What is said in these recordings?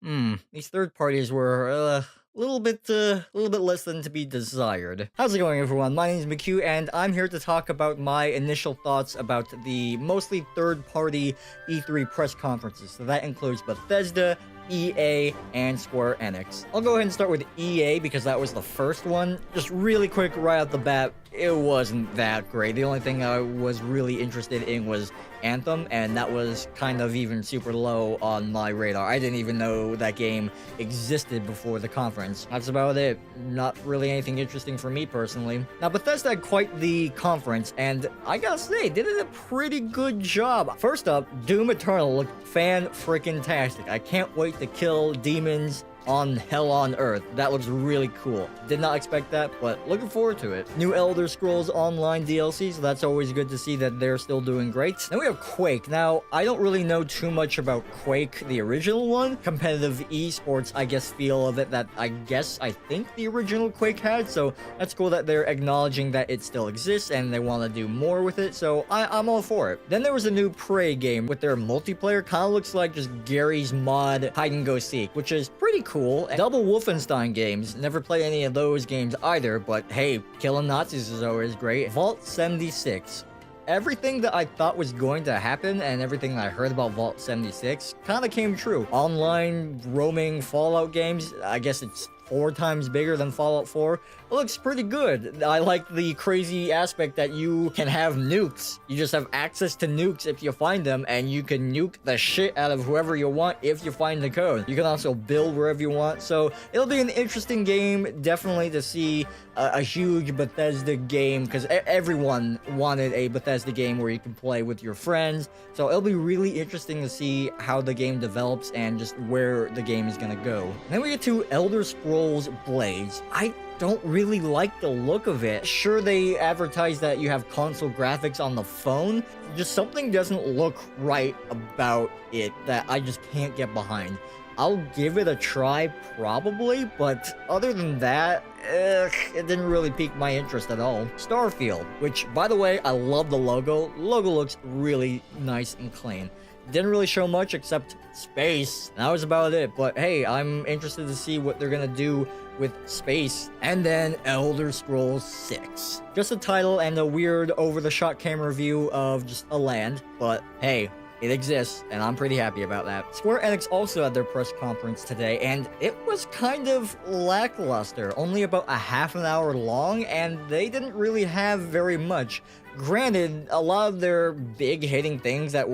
These third parties were a little bit less than to be desired. How's it going, everyone? My name is McHugh, and I'm here to talk about my initial thoughts about the mostly third-party E3 press conferences. So that includes Bethesda, EA, and Square Enix. I'll go ahead and start with EA because that was the first one. Just really quick, right off the bat, it wasn't that great. The only thing I was really interested in was Anthem, and that was kind of even super low on my radar. I didn't even know that game existed before the conference. That's about it. Not really anything interesting for me personally. Now, Bethesda had quite the conference, and I gotta say, they did a pretty good job. First up, Doom Eternal looked fan-freaking-tastic. I can't wait to kill demons on Hell on Earth. That looks really cool. Did not expect that, but looking forward to it. New Elder Scrolls Online DLC, so that's always good to see that they're still doing great. Then we have Quake. Now, I don't really know too much about Quake, the original one. Competitive esports, I guess, feel of it that I think the original Quake had, so that's cool that they're acknowledging that it still exists and they want to do more with it, so I'm all for it. Then there was a new Prey game with their multiplayer. Kind of looks like just Gary's mod hide and go seek, which is pretty cool. Double Wolfenstein games. Never played any of those games either, but hey, killing Nazis is always great. Vault 76. Everything that I thought was going to happen and everything that I heard about Vault 76 kind of came true. Online roaming Fallout games, I guess it's 4 times bigger than Fallout 4. It looks pretty good. I like the crazy aspect that you can have nukes. You just have access to nukes if you find them, and you can nuke the shit out of whoever you want if you find the code. You can also build wherever you want, so it'll be an interesting game, definitely, to see a huge Bethesda game, because everyone wanted a Bethesda game where you can play with your friends, so it'll be really interesting to see how the game develops and just where the game is gonna go. And then we get to Elder Scrolls Blades. I don't really like the look of it. Sure, they advertise that you have console graphics on the phone. Just something doesn't look right about it that I just can't get behind. I'll give it a try, probably, but other than that, it didn't really pique my interest at all. Starfield, which, by the way, I love the logo. Logo looks really nice and clean. Didn't really show much except space. That was about it, but hey, I'm interested to see what they're gonna do with space. And then Elder Scrolls 6. Just a title and a weird over-the-shot camera view of just a land, but hey, it exists, and I'm pretty happy about that. Square Enix also had their press conference today, and it was kind of lackluster. Only about a half an hour long, and they didn't really have very much. Granted, a lot of their big hitting things that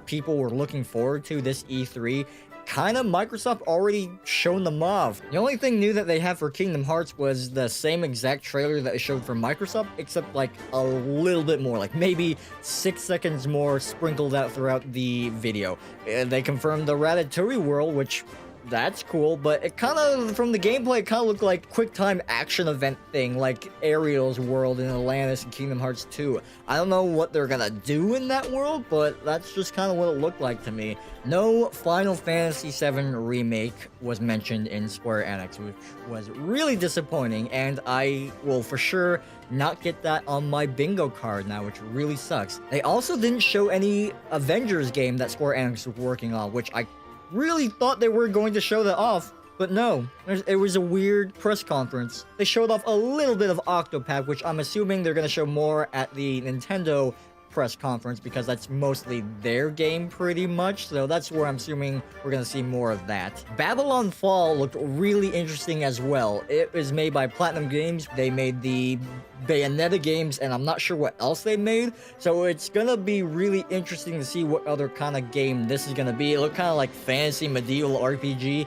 people were looking forward to this E3, kind of Microsoft already shown them off. The only thing new that they have for Kingdom Hearts was the same exact trailer that they showed for Microsoft, except like a little bit more, like maybe 6 seconds more sprinkled out throughout the video. They confirmed the Ratatouille world, which that's cool, but it kind of, from the gameplay, it kind of looked like QuickTime action event thing, like Ariel's world in Atlantis and Kingdom Hearts 2. I don't know what they're gonna do in that world, but that's just kind of what it looked like to me. No Final Fantasy VII Remake was mentioned in Square Enix, which was really disappointing, and I will for sure not get that on my bingo card now, which really sucks. They also didn't show any Avengers game that Square Enix was working on, which I really thought they were going to show that off, but no. It was a weird press conference. They showed off a little bit of Octopath, which I'm assuming they're going to show more at the Nintendo press conference because that's mostly their game pretty much, so that's where I'm assuming we're gonna see more of that. Babylon Fall looked really interesting as well. It was made by Platinum Games. They made the Bayonetta games, and I'm not sure what else they made, so it's gonna be really interesting to see what other kind of game this is gonna be. It looked kind of like fantasy medieval RPG.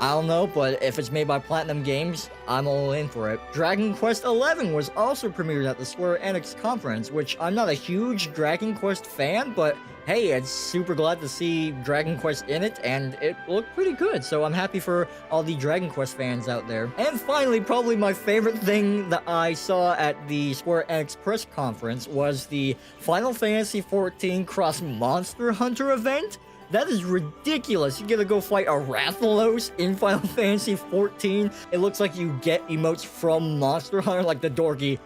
I don't know, but if it's made by Platinum Games, I'm all in for it. Dragon Quest XI was also premiered at the Square Enix conference, which I'm not a huge Dragon Quest fan, but hey, it's super glad to see Dragon Quest in it, and it looked pretty good, so I'm happy for all the Dragon Quest fans out there. And finally, probably my favorite thing that I saw at the Square Enix press conference was the Final Fantasy XIV Cross Monster Hunter event. That is ridiculous. You gotta go fight a Rathalos in Final Fantasy XIV. It looks like you get emotes from Monster Hunter, like the dorky,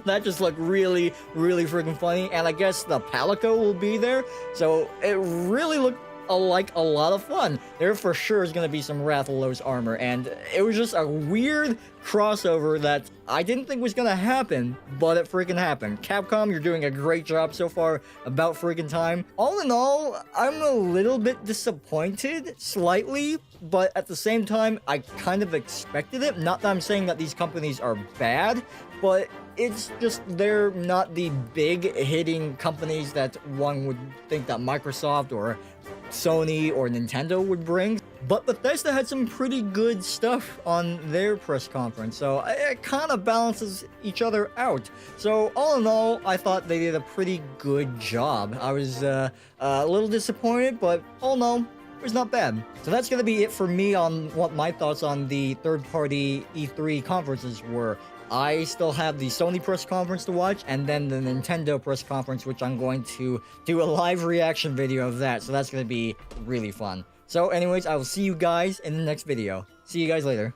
that just looked really, really freaking funny. And I guess the Palico will be there. So it really looked like a lot of fun. There for sure is going to be some Rathalos armor, and it was just a weird crossover that I didn't think was going to happen, but it freaking happened. Capcom, you're doing a great job so far about freaking time. All in all, I'm a little bit disappointed, slightly, but at the same time, I kind of expected it. Not that I'm saying that these companies are bad, but it's just they're not the big hitting companies that one would think that Microsoft or Sony or Nintendo would bring. But Bethesda had some pretty good stuff on their press conference, so it kind of balances each other out. So all in all, I thought they did a pretty good job. I was a little disappointed, but all in all, it was not bad. So that's going to be it for me on what my thoughts on the third-party E3 conferences were. I still have the Sony press conference to watch, and then the Nintendo press conference, which I'm going to do a live reaction video of that, so that's going to be really fun. So anyways, I will see you guys in the next video. See you guys later.